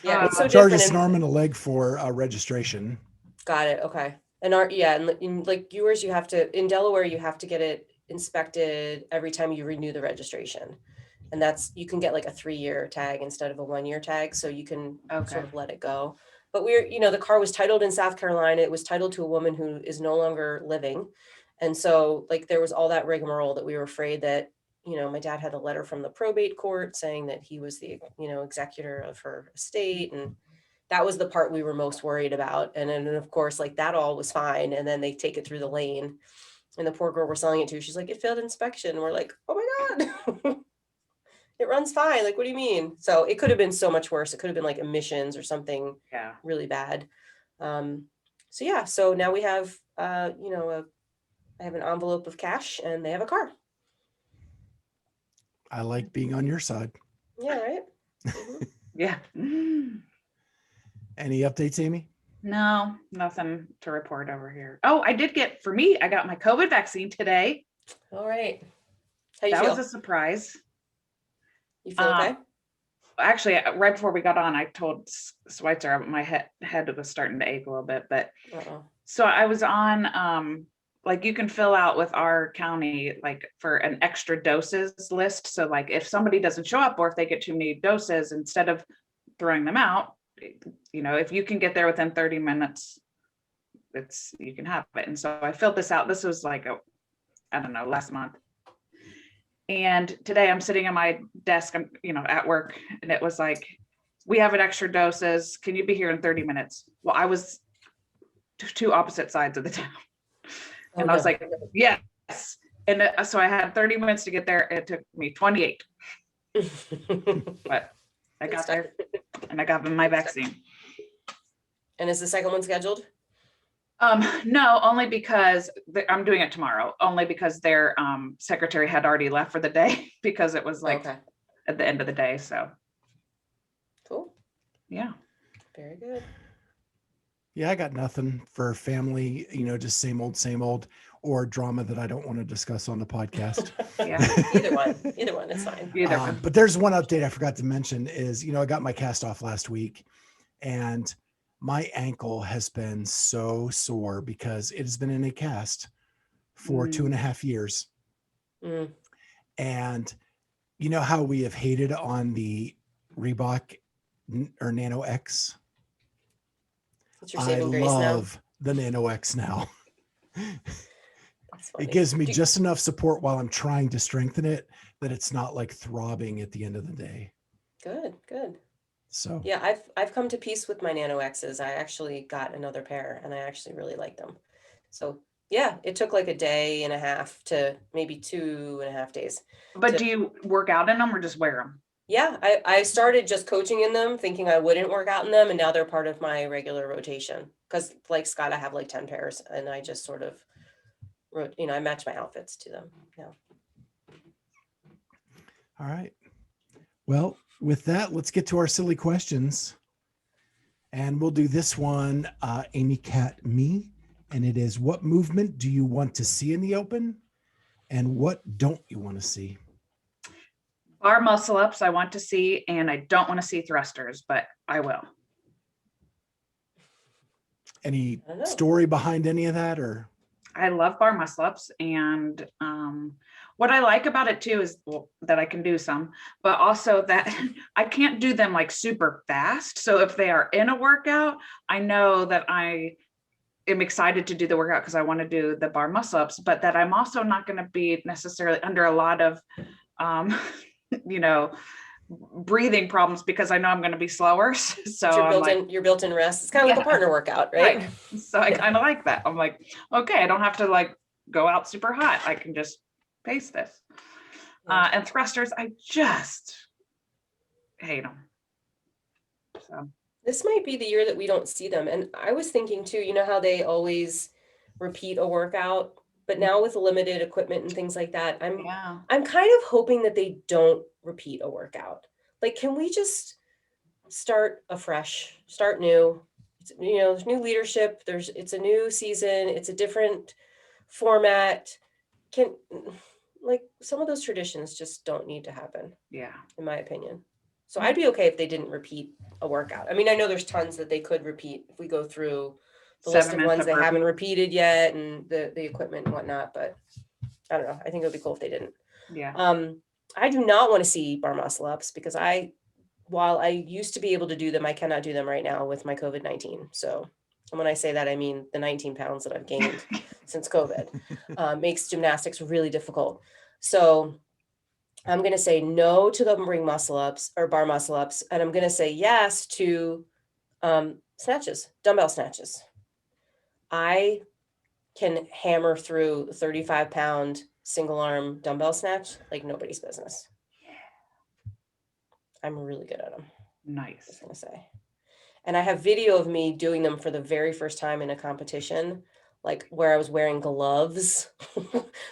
Speaker 3: Yeah, it's so
Speaker 1: charges
Speaker 3: different.
Speaker 1: Norman a leg for registration.
Speaker 3: Got it. Okay. And in like yours, you have to, in Delaware, you have to get it inspected every time you renew the registration. And you can get like a 3-year tag instead of a 1-year tag. So you can sort of let it go. But the car was titled in South Carolina. It was titled to a woman who is no longer living. And so like there was all that rigmarole that we were afraid that, my dad had a letter from the probate court saying that he was the, executor of her estate. And that was the part we were most worried about. And then of course, like that all was fine. And then they take it through the lane. And the poor girl we're selling it to, she's like, it failed inspection. And we're like, oh my God, it runs fine. Like, what do you mean? So it could have been so much worse. It could have been like emissions or something really bad. So yeah, so now we have, I have an envelope of cash and they have a car.
Speaker 1: I like being on your side.
Speaker 3: Yeah, right? Mm-hmm.
Speaker 2: Yeah.
Speaker 1: Any updates, Amy?
Speaker 2: No, nothing to report over here. Oh, I got my COVID vaccine today.
Speaker 3: All right. How you
Speaker 2: That
Speaker 3: feel?
Speaker 2: was a surprise.
Speaker 3: You feel okay?
Speaker 2: Actually, right before we got on, I told Schweitzer my head was starting to ache a little bit, but so I was on, like you can fill out with our county, like for an extra doses list. So like if somebody doesn't show up or if they get too many doses, instead of throwing them out, if you can get there within 30 minutes, you can have it. And so I filled this out. This was like, last month. And today I'm sitting at my desk, I'm, at work, and it was like, we have an extra doses. Can you be here in 30 minutes? Well, I was two opposite sides of the town. And I was like, yes. And so I had 30 minutes to get there. It took me 28, but I got there and I got my vaccine.
Speaker 3: And is the second one scheduled?
Speaker 2: No, only because I'm doing it tomorrow, only because their secretary had already left for the day because it was like at the end of the day. So
Speaker 3: cool.
Speaker 2: Yeah.
Speaker 3: Very good.
Speaker 1: Yeah, I got nothing for family, just same old, or drama that I don't want to discuss on the podcast.
Speaker 2: Yeah.
Speaker 3: Either one is fine.
Speaker 1: But there's one update I forgot to mention is, I got my cast off last week and my ankle has been so sore because it has been in a cast for 2.5 years. And you know how we have hated on the Reebok or Nano X? I love the Nano X now. It gives me just enough support while I'm trying to strengthen it that it's not like throbbing at the end of the day.
Speaker 3: Good.
Speaker 1: So
Speaker 3: yeah, I've come to peace with my Nano X's. I actually got another pair and I actually really like them. So yeah, it took like a day and a half to maybe 2.5 days.
Speaker 2: But do you work out in them or just wear them?
Speaker 3: Yeah, I started just coaching in them, thinking I wouldn't work out in them, and now they're part of my regular rotation. Because like Scott, I have like 10 pairs, and I just sort of, I match my outfits to them. Yeah.
Speaker 1: All right. Well, with that, let's get to our silly questions, and we'll do this one, Amy, Cat, me, and it is: what movement do you want to see in the open, and what don't you want to see?
Speaker 2: Bar muscle ups I want to see, and I don't want to see thrusters, but I will.
Speaker 1: Any story behind any of that, or?
Speaker 2: I love bar muscle ups, and what I like about it too is that I can do some, but also that I can't do them like super fast. So if they are in a workout, I know that I am excited to do the workout because I want to do the bar muscle ups, but that I'm also not going to be necessarily under a lot of breathing problems because I know I'm going to be slower. So
Speaker 3: your built-in rest. It's kind of like a partner workout, right?
Speaker 2: So I kind of like that. I'm like, okay, I don't have to like go out super hot. I can just pace this. And thrusters, I just hate them. So
Speaker 3: this might be the year that we don't see them. And I was thinking too, how they always repeat a workout, but now with limited equipment and things like that, I'm kind of hoping that they don't repeat a workout. Like, can we just start afresh, start new? There's new leadership. It's a new season. It's a different format. Like some of those traditions just don't need to happen.
Speaker 2: Yeah,
Speaker 3: in my opinion. So I'd be okay if they didn't repeat a workout. I mean, I know there's tons that they could repeat if we go through the list of ones they haven't repeated yet and the equipment and whatnot, but I don't know. I think it would be cool if they didn't.
Speaker 2: Yeah.
Speaker 3: I do not want to see bar muscle ups because while I used to be able to do them, I cannot do them right now with my COVID-19. So, and when I say that, I mean the 19 pounds that I've gained since COVID makes gymnastics really difficult. So I'm going to say no to the ring muscle ups or bar muscle ups. And I'm going to say yes to snatches, dumbbell snatches. I can hammer through 35-pound single arm dumbbell snatch like nobody's business. I'm really good at them.
Speaker 2: Nice.
Speaker 3: Just gonna say. And I have video of me doing them for the very first time in a competition, like where I was wearing gloves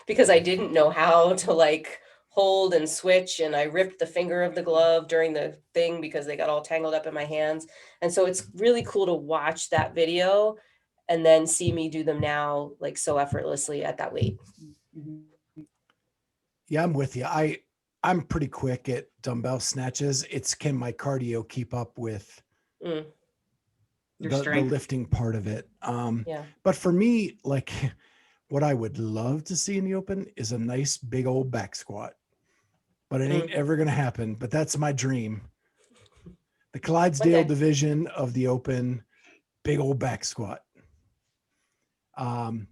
Speaker 3: because I didn't know how to like hold and switch, and I ripped the finger of the glove during the thing because they got all tangled up in my hands. And so it's really cool to watch that video and then see me do them now like so effortlessly at that weight.
Speaker 2: Mm-hmm.
Speaker 1: Yeah, I'm with you. I'm pretty quick at dumbbell snatches. It's can my cardio keep up with
Speaker 3: Mm,
Speaker 1: the lifting part of it.
Speaker 3: yeah.
Speaker 1: But for me, like what I would love to see in the open is a nice big old back squat. But it ain't ever gonna happen. But that's my dream. The Clydesdale division of the open, big old back squat. And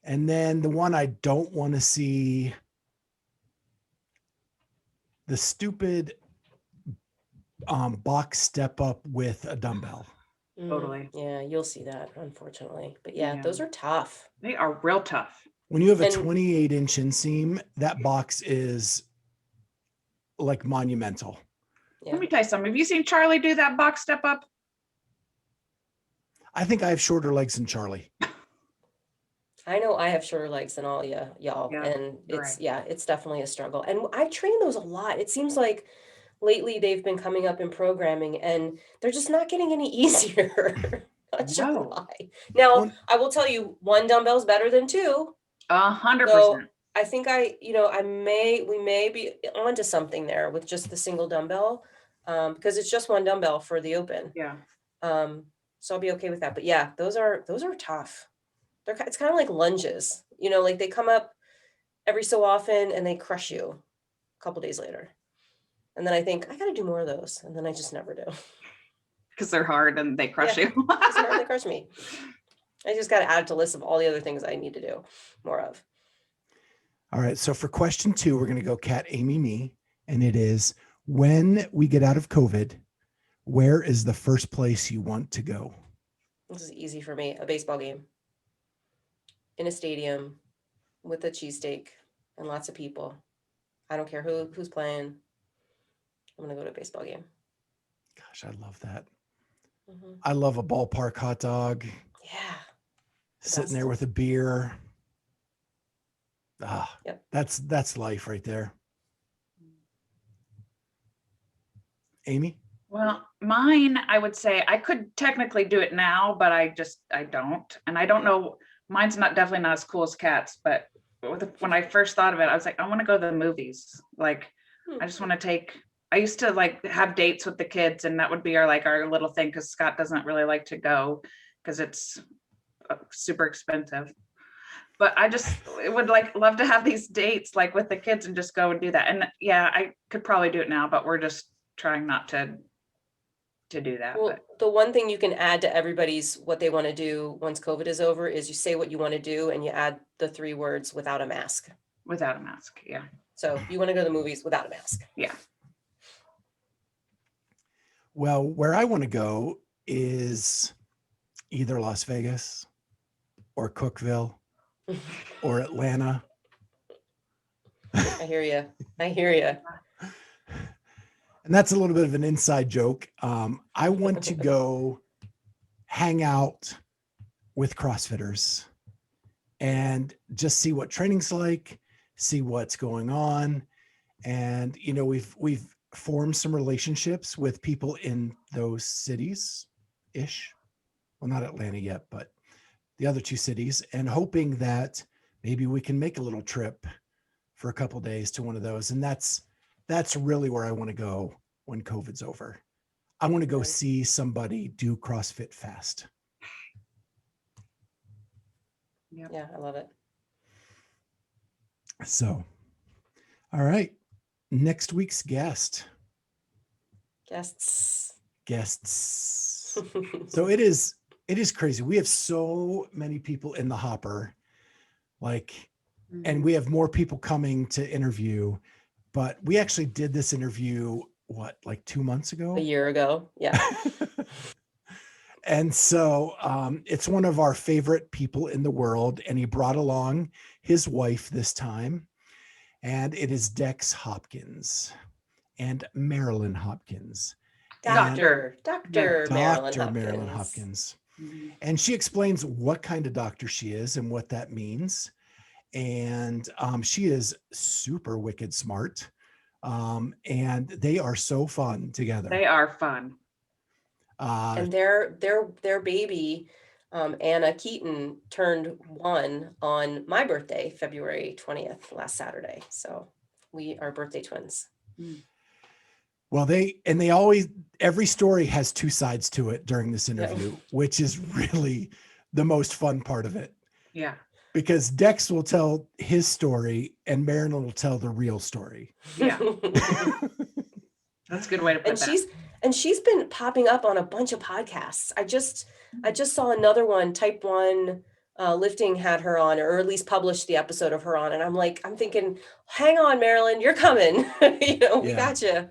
Speaker 1: then the one I don't want to see, the stupid box step up with a dumbbell.
Speaker 2: Totally.
Speaker 3: Yeah, you'll see that, unfortunately. But yeah, those are tough.
Speaker 2: They are real tough.
Speaker 1: When you have a 28-inch inseam, that box is like monumental.
Speaker 3: Yeah.
Speaker 2: Let me tell you something. Have you seen Charlie do that box step up?
Speaker 1: I think I have shorter legs than Charlie.
Speaker 3: I know I have shorter legs than all y'all,
Speaker 2: Yeah,
Speaker 3: and it's
Speaker 2: right.
Speaker 3: it's definitely a struggle. And I train those a lot. It seems like lately they've been coming up in programming, and they're just not getting any easier. Not sure why. Now, I will tell you, one dumbbell's better than two.
Speaker 2: 100%.
Speaker 3: So I think we may be onto something there with just the single dumbbell, because it's just one dumbbell for the open.
Speaker 2: Yeah.
Speaker 3: So I'll be okay with that. But yeah, those are tough. It's kind of like lunges, like they come up every so often and they crush you a couple days later. And then I think I got to do more of those. And then I just never do.
Speaker 2: Because they're hard and they crush you.
Speaker 3: Because they're hard, they crush me. I just got to add to a list of all the other things I need to do more of.
Speaker 1: All right. So for question 2, we're going to go Kat, Amy, me. And it is, when we get out of COVID, where is the first place you want to go?
Speaker 3: This is easy for me. A baseball game. In a stadium with a cheesesteak and lots of people. I don't care who's playing. I'm going to go to a baseball game.
Speaker 1: Gosh, I love that. Mm-hmm. I love a ballpark hot dog.
Speaker 3: Yeah.
Speaker 1: Sitting there with a beer.
Speaker 3: Yep.
Speaker 1: That's life right there. Amy?
Speaker 2: Well, mine, I would say I could technically do it now, but I don't. And I don't know, mine's definitely not as cool as Kat's, but when I first thought of it, I was like, I want to go to the movies. Like, I just want to I used to like have dates with the kids, and that would be our little thing, because Scott doesn't really like to go because it's super expensive. But I just would love to have these dates like with the kids and just go and do that. And yeah, I could probably do it now, but we're just trying not to do that.
Speaker 3: Well, the one thing you can add to everybody's what they want to do once COVID is over is you say what you want to do and you add the 3 words without a mask.
Speaker 2: Without a mask, yeah.
Speaker 3: So you want to go to the movies without a mask.
Speaker 2: Yeah.
Speaker 1: Well, where I want to go is either Las Vegas or Cookeville or Atlanta.
Speaker 3: I hear you.
Speaker 1: And that's a little bit of an inside joke. I want to go hang out with CrossFitters and just see what training's like, see what's going on. And, we've formed some relationships with people in those cities-ish. Well, not Atlanta yet, but the other 2 cities, and hoping that maybe we can make a little trip for a couple of days to one of those. And that's really where I want to go when COVID's over. I want to go see somebody do CrossFit fast.
Speaker 3: Yeah, I love it.
Speaker 1: So, all right. Next week's guests. So it is crazy. We have so many people in the hopper, and we have more people coming to interview, but we actually did this interview, 2 months ago?
Speaker 3: A year ago. Yeah.
Speaker 1: And so it's one of our favorite people in the world. And he brought along his wife this time. And it is Dex Hopkins and Marilyn Hopkins.
Speaker 3: Dr. Marilyn
Speaker 1: Dr.
Speaker 3: Hopkins.
Speaker 1: Marilyn Hopkins. And she explains what kind of doctor she is and what that means. And she is super wicked smart. And they are so fun together.
Speaker 2: They are fun.
Speaker 3: And their baby, Anna Keaton, turned 1 on my birthday, February 20th, last Saturday. So we are birthday twins.
Speaker 1: Well, every story has 2 sides to it during this interview, which is really the most fun part of it.
Speaker 2: Yeah.
Speaker 1: Because Dex will tell his story and Marilyn will tell the real story.
Speaker 2: Yeah. That's a good way to put that.
Speaker 3: And she's been popping up on a bunch of podcasts. I just saw another one, Type 1 Lifting had her on, or at least published the episode of her on. And I'm thinking, hang on, Marilyn, you're coming. We got you.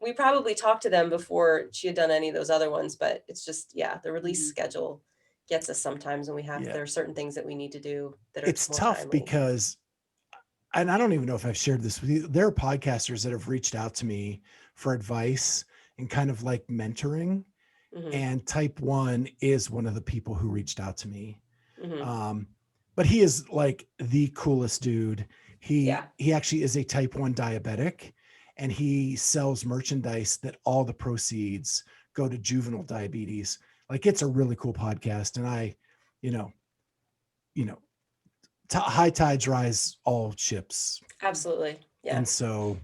Speaker 3: We probably talked to them before she had done any of those other ones, but it's just, the release schedule gets us sometimes, and there are certain things that we need to do that are
Speaker 1: it's tough
Speaker 3: timely.
Speaker 1: Because, and I don't even know if I've shared this with you, there are podcasters that have reached out to me for advice and kind of like mentoring. And Type 1 is one of the people who reached out to me. But he is like the coolest dude. He actually is a Type 1 diabetic, and he sells merchandise that all the proceeds go to juvenile diabetes. Like, it's a really cool podcast. And high tides rise all ships.
Speaker 3: Absolutely. Yeah.
Speaker 1: And so,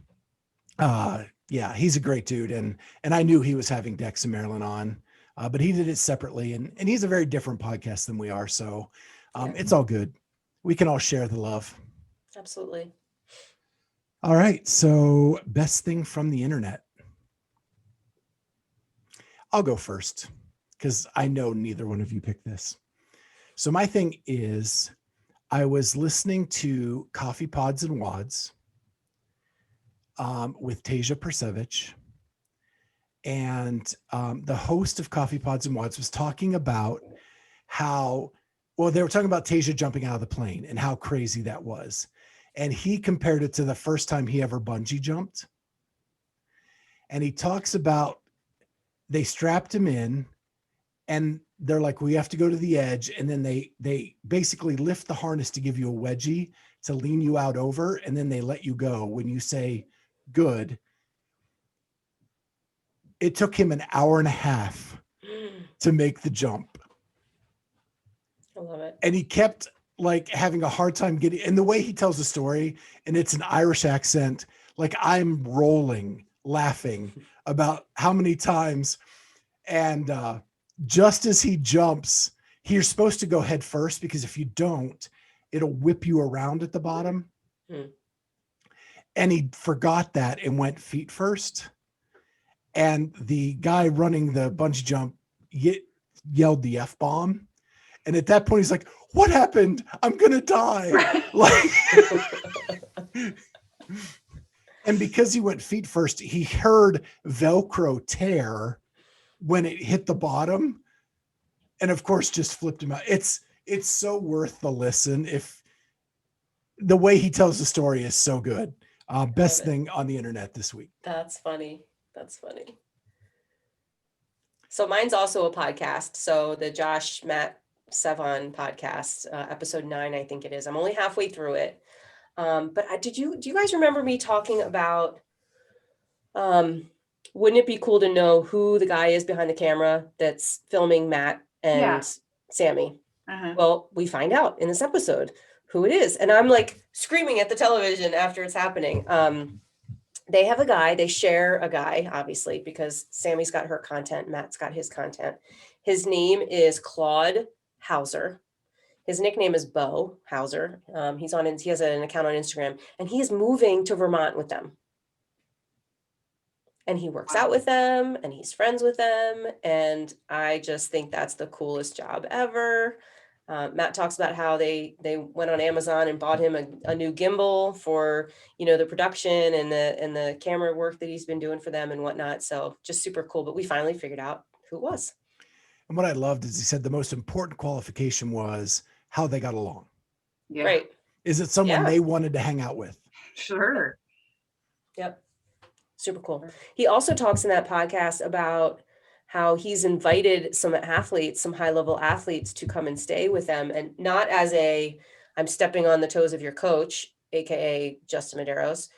Speaker 1: he's a great dude. And I knew he was having Dex and Marilyn on, but he did it separately. And he's a very different podcast than we are. So it's all good. We can all share the love.
Speaker 3: Absolutely.
Speaker 1: All right. So, best thing from the internet. I'll go first because I know neither one of you picked this. So my thing is, I was listening to Coffee Pods and Wads with Tasia Persevich, and the host of Coffee Pods and Wads was talking about they were talking about Tasia jumping out of the plane and how crazy that was. And he compared it to the first time he ever bungee jumped. And he talks about they strapped him in and they're like, we have to go to the edge. And then they basically lift the harness to give you a wedgie to lean you out over. And then they let you go when you say good. It took him an hour and a half to make the jump.
Speaker 3: I love it.
Speaker 1: And he kept like having a hard time getting, and the way he tells the story, and it's an Irish accent, like I'm rolling, laughing about how many times. And just as he jumps, you're supposed to go head first, because if you don't, it'll whip you around at the bottom. And he forgot that and went feet first. And the guy running the bungee jump yelled the F-bomb. And at that point, he's like, what happened? I'm going to die. Like, and because he went feet first, he heard Velcro tear when it hit the bottom. And of course, just flipped him out. It's so worth the listen. If the way he tells the story is so good. Best thing on the internet this week.
Speaker 3: That's funny. That's funny. So mine's also a podcast. So the Josh, Matt, Sevon podcast, episode 9, I think it is. I'm only halfway through it. But do you guys remember me talking about, wouldn't it be cool to know who the guy is behind the camera that's filming Matt and Sammy? Well, we find out in this episode who it is. And I'm like screaming at the television after it's happening. They have a guy, they share a guy, obviously, because Sammy's got her content, Matt's got his content. His name is Claude Hauser. His nickname is Bo Hauser. He has an account on Instagram, and he is moving to Vermont with them. And he works out with them, and he's friends with them. And I just think that's the coolest job ever. Matt talks about how they went on Amazon and bought him a new gimbal for, the production and the camera work that he's been doing for them and whatnot. So just super cool. But we finally figured out who it was.
Speaker 1: And what I loved is he said the most important qualification was how they got along.
Speaker 2: Yeah.
Speaker 3: Right.
Speaker 1: Is it someone
Speaker 3: Yeah.
Speaker 1: they wanted to hang out with?
Speaker 2: Sure.
Speaker 3: Yep. Super cool. He also talks in that podcast about how he's invited some athletes, some high-level athletes, to come and stay with them, and not as I'm stepping on the toes of your coach, aka Justin Medeiros,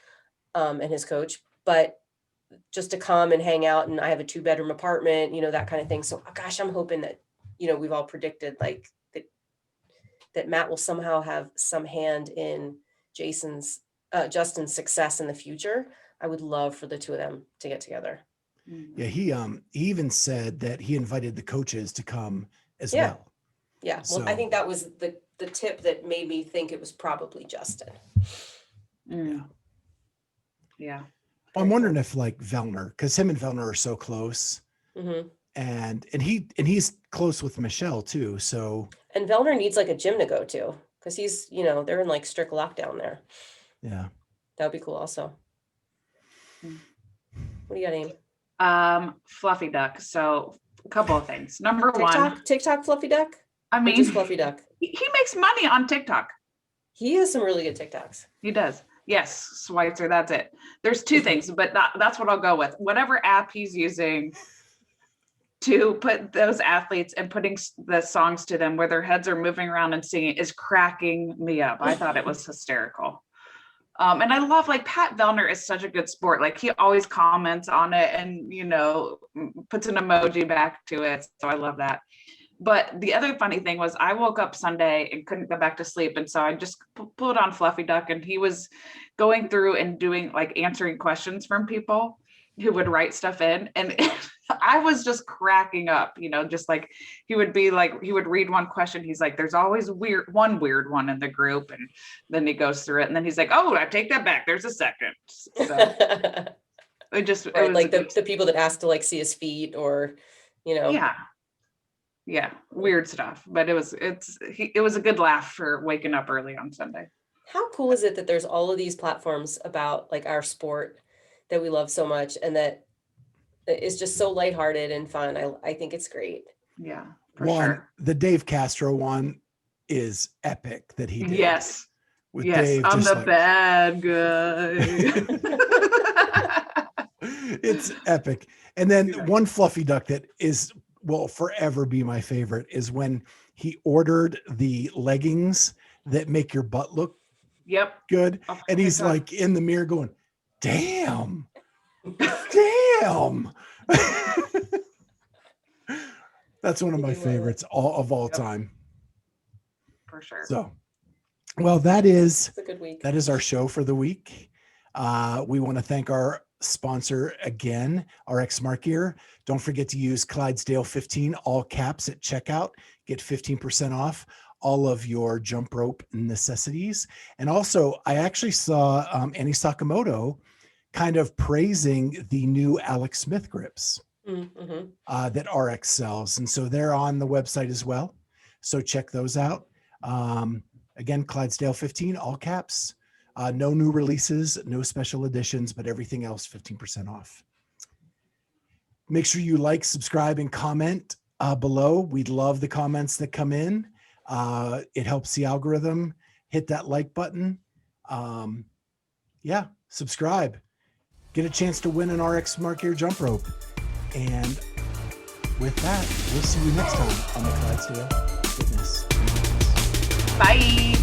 Speaker 3: and his coach, but just to come and hang out. And I have a 2-bedroom apartment, that kind of thing. So gosh, I'm hoping that, we've all predicted like that Matt will somehow have some hand in Justin's success in the future. I would love for the two of them to get together.
Speaker 1: Yeah, he even said that he invited the coaches to come as
Speaker 3: Yeah.
Speaker 1: well.
Speaker 3: Yeah. Well, I think that was the tip that made me think it was probably Justin.
Speaker 2: Yeah.
Speaker 1: I'm wondering if like Vellner, because him and Vellner are so close, and he's close with Michelle too. So
Speaker 3: and Vellner needs like a gym to go to because he's they're in like strict lockdown there.
Speaker 1: Yeah,
Speaker 3: that would be cool. Also, what do you got, Aim?
Speaker 2: Fluffy Duck. So a couple of things. Number
Speaker 3: TikTok Fluffy Duck.
Speaker 2: I mean,
Speaker 3: just Fluffy Duck.
Speaker 2: He makes money on TikTok.
Speaker 3: He has some really good TikToks.
Speaker 2: He does. Yes, Schweitzer, that's it. There's two things, but that's what I'll go with. Whatever app he's using to put those athletes and putting the songs to them where their heads are moving around and singing is cracking me up. I thought it was hysterical. And I love, like, Pat Vellner is such a good sport. Like, he always comments on it and, puts an emoji back to it. So I love that. But the other funny thing was I woke up Sunday and couldn't go back to sleep. And so I just pulled on Fluffy Duck, and he was going through and doing like answering questions from people who would write stuff in. And I was just cracking up, just like he would read one question. He's like, there's always one weird one in the group. And then he goes through it. And then he's like, oh, I take that back. There's a second. So it was
Speaker 3: like the people that asked to like see his feet or,
Speaker 2: Yeah, weird stuff, but it was a good laugh for waking up early on Sunday.
Speaker 3: How cool is it that there's all of these platforms about like our sport that we love so much, and that it's just so lighthearted and fun. I think it's great.
Speaker 2: Yeah, for sure.
Speaker 1: The Dave Castro one is epic that he did.
Speaker 2: Yes.
Speaker 1: With
Speaker 2: yes,
Speaker 1: Dave,
Speaker 2: I'm the
Speaker 1: like,
Speaker 2: bad guy.
Speaker 1: It's epic. And then one Fluffy Duck that will forever be my favorite is when he ordered the leggings that make your butt look good. And he's like in the mirror going, damn. That's one of my favorites of all time.
Speaker 2: For sure.
Speaker 1: So, well, that is
Speaker 3: a good week.
Speaker 1: That is our show for the week. We want to thank our sponsor again, RX Smart Gear. Don't forget to use Clydesdale 15, all caps at checkout. Get 15% off all of your jump rope necessities. And also, I actually saw Annie Sakamoto kind of praising the new Alex Smith grips that RX sells. And so they're on the website as well. So check those out. Again, Clydesdale 15, all caps. No new releases, no special editions, but everything else 15% off. Make sure you like, subscribe, and comment below. We'd love the comments that come in. It helps the algorithm. Hit that like button. Subscribe. Get a chance to win an RX Smart Gear jump rope. And with that, we'll see you next time on the Clydesdale Fitness.
Speaker 2: Bye.